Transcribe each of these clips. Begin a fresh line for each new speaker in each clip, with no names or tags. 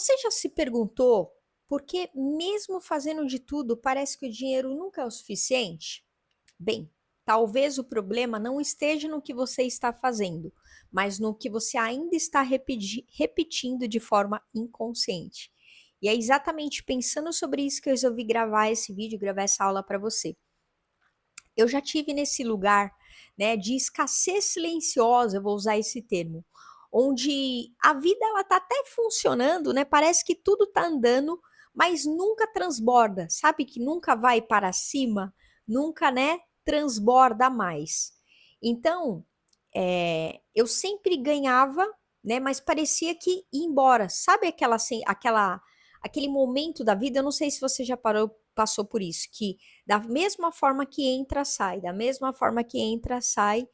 Você já se perguntou por que, mesmo fazendo de tudo, parece que o dinheiro nunca é o suficiente? Bem, talvez o problema não esteja no que você está fazendo, mas no que você ainda está repetindo de forma inconsciente. E é exatamente pensando sobre isso que eu resolvi gravar esse vídeo, gravar essa aula para você. Eu já tive nesse lugar, né, de escassez silenciosa, eu vou usar esse termo, onde a vida ela tá até funcionando, né? Parece que tudo tá andando, mas nunca transborda, sabe que nunca vai para cima, nunca, né, transborda mais. Então, eu sempre ganhava, né, mas parecia que ia embora. Sabe aquela assim, aquele momento da vida, eu não sei se você já passou por isso, que da mesma forma que entra, sai, da mesma forma que entra, sai.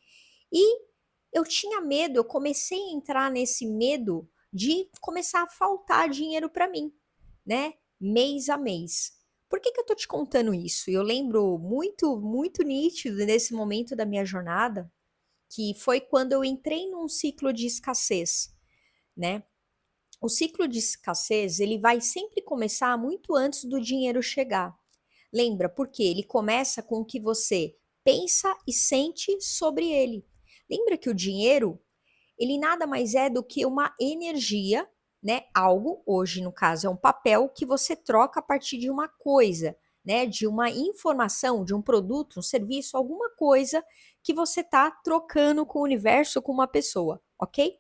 E eu tinha medo, eu comecei a entrar nesse medo de começar a faltar dinheiro para mim, né? Mês a mês. Por que que eu tô te contando isso? Eu lembro muito, muito nítido nesse momento da minha jornada, que foi quando eu entrei num ciclo de escassez, né? O ciclo de escassez, ele vai sempre começar muito antes do dinheiro chegar. Lembra? Porque ele começa com o que você pensa e sente sobre ele. Lembra que o dinheiro, ele nada mais é do que uma energia, né? Algo, hoje no caso é um papel que você troca a partir de uma coisa, né? De uma informação, de um produto, um serviço, alguma coisa que você está trocando com o universo, com uma pessoa, ok?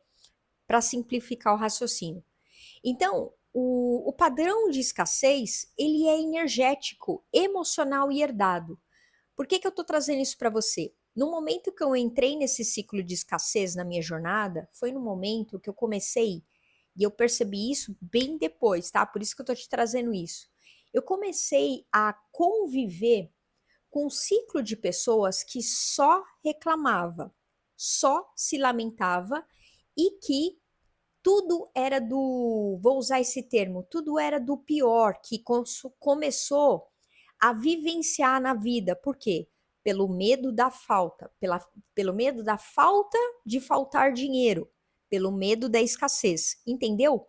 Para simplificar o raciocínio. Então, o padrão de escassez, ele é energético, emocional e herdado. Por que que eu estou trazendo isso para você? No momento que eu entrei nesse ciclo de escassez na minha jornada, foi no momento que eu comecei, e eu percebi isso bem depois, tá? Por isso que eu estou te trazendo isso. Eu comecei a conviver com um ciclo de pessoas que só reclamava, só se lamentava e que tudo era do, vou usar esse termo, tudo era do pior que começou a vivenciar na vida. Por quê? Pelo medo da falta, pelo medo da falta de faltar dinheiro, pelo medo da escassez, entendeu?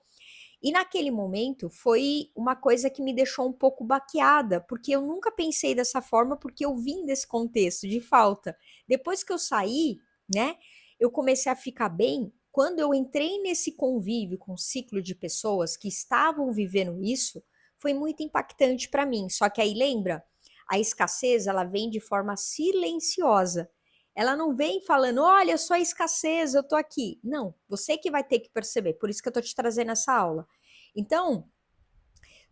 E naquele momento foi uma coisa que me deixou um pouco baqueada, porque eu nunca pensei dessa forma, porque eu vim desse contexto de falta. Depois que eu saí, né, eu comecei a ficar bem. Quando eu entrei nesse convívio com um ciclo de pessoas que estavam vivendo isso, foi muito impactante para mim. Só que aí lembra, a escassez ela vem de forma silenciosa. Ela não vem falando, olha, só a escassez, eu tô aqui. Não, você que vai ter que perceber. Por isso que eu tô te trazendo essa aula. Então,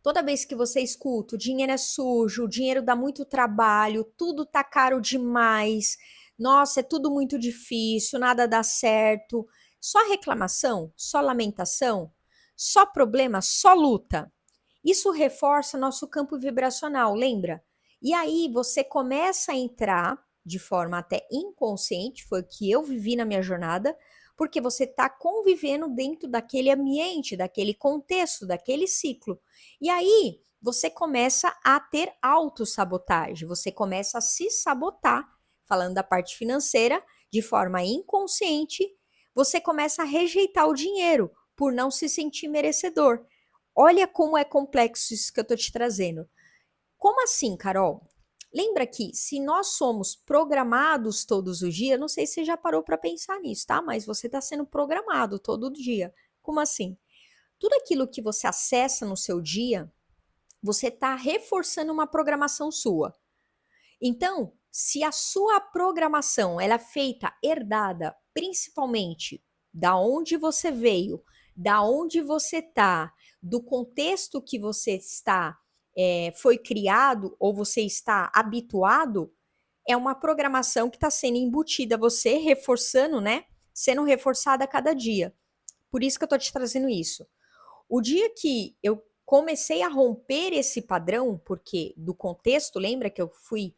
toda vez que você escuta, o dinheiro é sujo, o dinheiro dá muito trabalho, tudo tá caro demais, nossa, é tudo muito difícil, nada dá certo, só reclamação, só lamentação, só problema, só luta. Isso reforça nosso campo vibracional, lembra? E aí você começa a entrar de forma até inconsciente, foi o que eu vivi na minha jornada, porque você está convivendo dentro daquele ambiente, daquele contexto, daquele ciclo. E aí você começa a ter autossabotagem, você começa a se sabotar, falando da parte financeira, de forma inconsciente, você começa a rejeitar o dinheiro por não se sentir merecedor. Olha como é complexo isso que eu tô te trazendo. Como assim, Carol? Lembra que se nós somos programados todos os dias, não sei se você já parou para pensar nisso, tá? Mas você está sendo programado todo dia. Como assim? Tudo aquilo que você acessa no seu dia, você está reforçando uma programação sua. Então, se a sua programação ela é feita, herdada, principalmente da onde você veio, da onde você está, do contexto que você está, foi criado ou você está habituado, é uma programação que está sendo embutida a você, reforçando, né? Sendo reforçada a cada dia. Por isso que eu estou te trazendo isso. O dia que eu comecei a romper esse padrão, porque do contexto, lembra que eu fui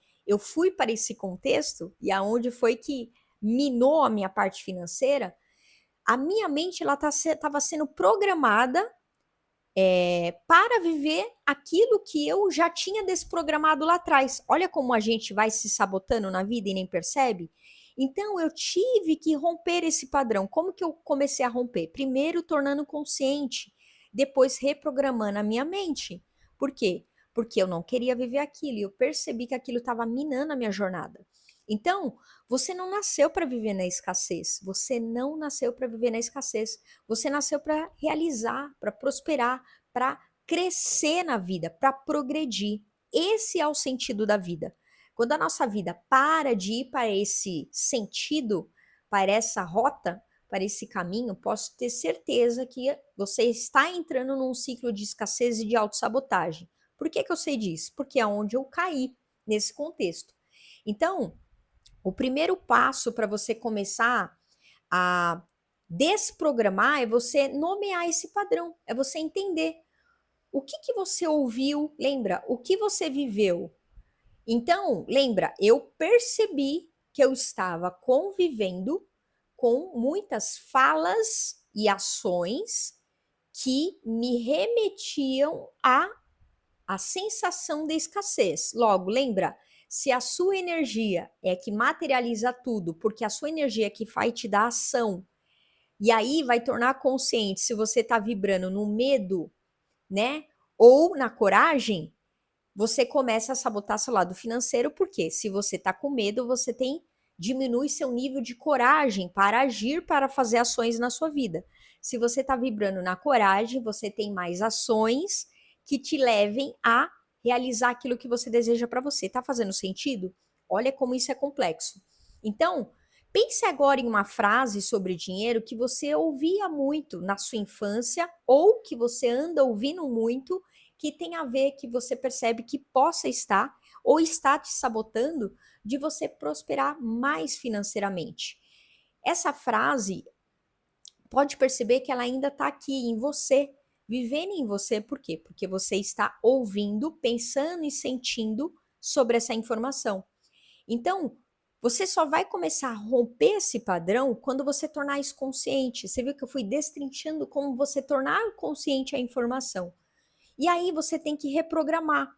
para esse contexto e aonde foi que minou a minha parte financeira, a minha mente ela estava sendo programada para viver aquilo que eu já tinha desprogramado lá atrás. Olha como a gente vai se sabotando na vida e nem percebe. Então eu tive que romper esse padrão. Como que eu comecei a romper? Primeiro tornando consciente depois reprogramando a minha mente. Por quê? Porque eu não queria viver aquilo e eu percebi que aquilo estava minando a minha jornada. Então, você não nasceu para viver na escassez. Você não nasceu para viver na escassez. Você nasceu para realizar, para prosperar, para crescer na vida, para progredir. Esse é o sentido da vida. Quando a nossa vida para de ir para esse sentido, para essa rota, para esse caminho, posso ter certeza que você está entrando num ciclo de escassez e de autossabotagem. Por que eu sei disso? Porque é onde eu caí nesse contexto. Então, o primeiro passo para você começar a desprogramar é você nomear esse padrão, é você entender o que você ouviu, lembra? O que você viveu? Então, lembra, eu percebi que eu estava convivendo com muitas falas e ações que me remetiam à sensação de escassez. Logo, lembra, se a sua energia é que materializa tudo, porque a sua energia é que vai te dar ação, e aí vai tornar consciente se você está vibrando no medo, né? Ou na coragem, você começa a sabotar seu lado financeiro, porque se você está com medo, você diminui seu nível de coragem para agir, para fazer ações na sua vida. Se você está vibrando na coragem, você tem mais ações que te levem a realizar aquilo que você deseja para você. Está fazendo sentido? Olha como isso é complexo. Então, pense agora em uma frase sobre dinheiro que você ouvia muito na sua infância ou que você anda ouvindo muito, que tem a ver, que você percebe que possa estar ou está te sabotando de você prosperar mais financeiramente. Essa frase, pode perceber que ela ainda está aqui em você, vivendo em você. Por quê? Porque você está ouvindo, pensando e sentindo sobre essa informação. Então, você só vai começar a romper esse padrão quando você tornar isso consciente. Você viu que eu fui destrinchando como você tornar consciente a informação. E aí você tem que reprogramar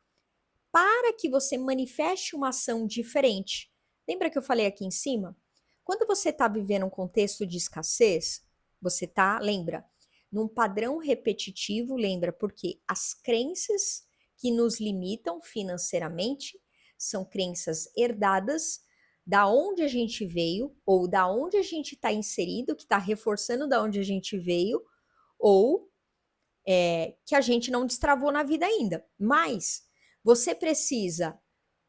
para que você manifeste uma ação diferente. Lembra que eu falei aqui em cima? Quando você está vivendo um contexto de escassez, você está, lembra, num padrão repetitivo, lembra, porque as crenças que nos limitam financeiramente são crenças herdadas da onde a gente veio, ou da onde a gente está inserido, que está reforçando da onde a gente veio, ou que a gente não destravou na vida ainda. Mas você precisa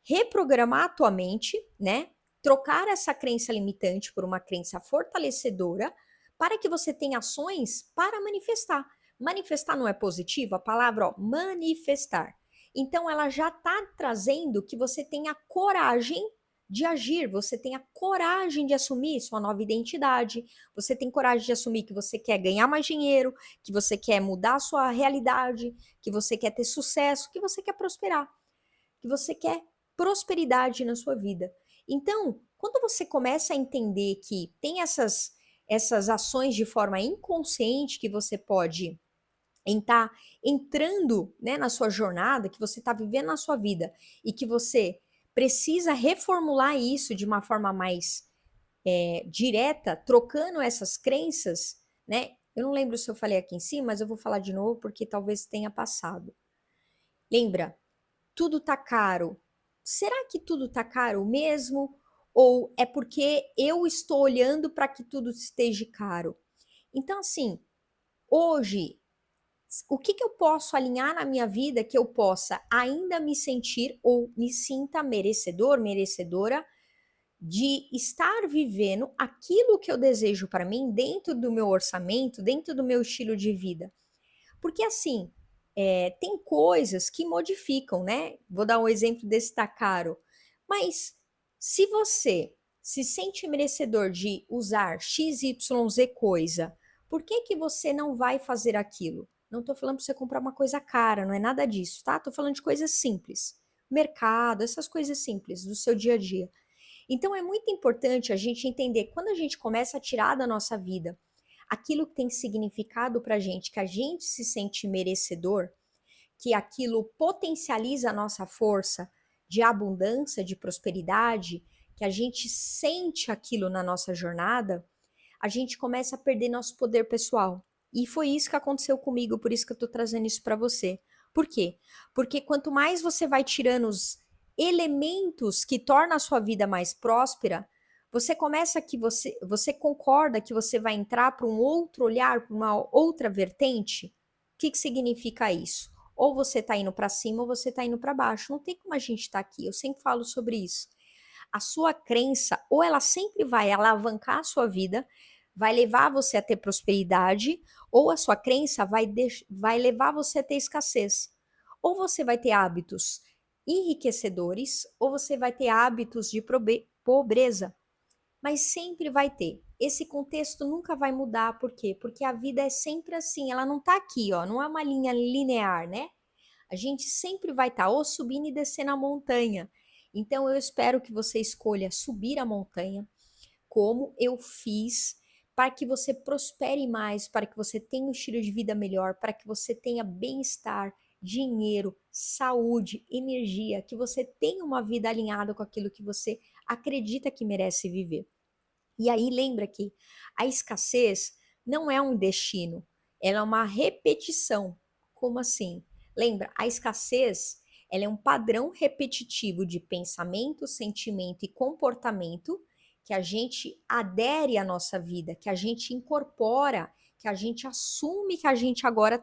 reprogramar a tua mente, né? Trocar essa crença limitante por uma crença fortalecedora para que você tenha ações para manifestar. Manifestar não é positivo? A palavra, ó, manifestar. Então, ela já está trazendo que você tenha coragem de agir, você tenha coragem de assumir sua nova identidade, você tem coragem de assumir que você quer ganhar mais dinheiro, que você quer mudar a sua realidade, que você quer ter sucesso, que você quer prosperar, que você quer prosperidade na sua vida. Então, quando você começa a entender que tem essas ações de forma inconsciente que você pode estar entrando, né, na sua jornada, que você está vivendo na sua vida e que você precisa reformular isso de uma forma mais direta, trocando essas crenças, né? Eu não lembro se eu falei aqui em cima, mas eu vou falar de novo porque talvez tenha passado. Lembra? Tudo tá caro. Será que tudo tá caro mesmo? Ou é porque eu estou olhando para que tudo esteja caro? Então, assim, hoje, o que eu posso alinhar na minha vida que eu possa ainda me sentir ou me sinta merecedor, merecedora de estar vivendo aquilo que eu desejo para mim dentro do meu orçamento, dentro do meu estilo de vida? Porque assim, tem coisas que modificam, né? Vou dar um exemplo desse tá caro. Mas se você se sente merecedor de usar XYZ coisa, por que que você não vai fazer aquilo? Não tô falando para você comprar uma coisa cara, não é nada disso, tá? Tô falando de coisas simples. Mercado, essas coisas simples do seu dia a dia. Então é muito importante a gente entender quando a gente começa a tirar da nossa vida aquilo que tem significado para a gente, que a gente se sente merecedor, que aquilo potencializa a nossa força de abundância, de prosperidade, que a gente sente aquilo na nossa jornada, a gente começa a perder nosso poder pessoal. E foi isso que aconteceu comigo, por isso que eu tô trazendo isso para você. Por quê? Porque quanto mais você vai tirando os elementos que tornam a sua vida mais próspera, você começa que você concorda que você vai entrar para um outro olhar, para uma outra vertente? O que que significa isso? Ou você está indo para cima ou você está indo para baixo. Não tem como a gente estar aqui. Eu sempre falo sobre isso. A sua crença, ou ela sempre vai alavancar a sua vida, vai levar você a ter prosperidade, ou a sua crença vai levar você a ter escassez. Ou você vai ter hábitos enriquecedores, ou você vai ter hábitos de pobreza. Mas sempre vai ter. Esse contexto nunca vai mudar, por quê? Porque a vida é sempre assim, ela não tá aqui, ó, não é uma linha linear, né? A gente sempre vai estar ou subindo e descendo a montanha. Então eu espero que você escolha subir a montanha, como eu fiz, para que você prospere mais, para que você tenha um estilo de vida melhor, para que você tenha bem-estar, dinheiro, saúde, energia, que você tenha uma vida alinhada com aquilo que você acredita que merece viver. E aí lembra que a escassez não é um destino, ela é uma repetição. Como assim? Lembra, a escassez, ela é um padrão repetitivo de pensamento, sentimento e comportamento que a gente adere à nossa vida, que a gente incorpora, que a gente assume que a gente agora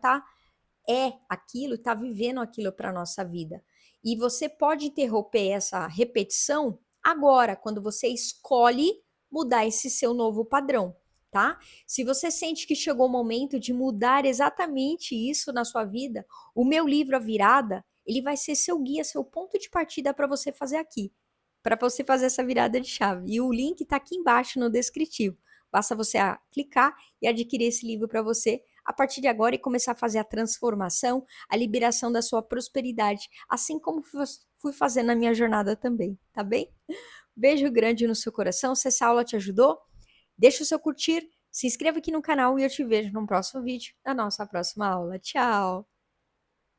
aquilo, está vivendo aquilo para a nossa vida. E você pode interromper essa repetição agora, quando você escolhe mudar esse seu novo padrão, tá? Se você sente que chegou o momento de mudar exatamente isso na sua vida, o meu livro A Virada, ele vai ser seu guia, seu ponto de partida para você fazer aqui, para você fazer essa virada de chave. E o link está aqui embaixo no descritivo. Basta você clicar e adquirir esse livro para você a partir de agora e começar a fazer a transformação, a liberação da sua prosperidade, assim como fui fazendo na minha jornada também, tá bem? Beijo grande no seu coração. Se essa aula te ajudou, deixa o seu curtir, se inscreva aqui no canal e eu te vejo no próximo vídeo, na nossa próxima aula. Tchau!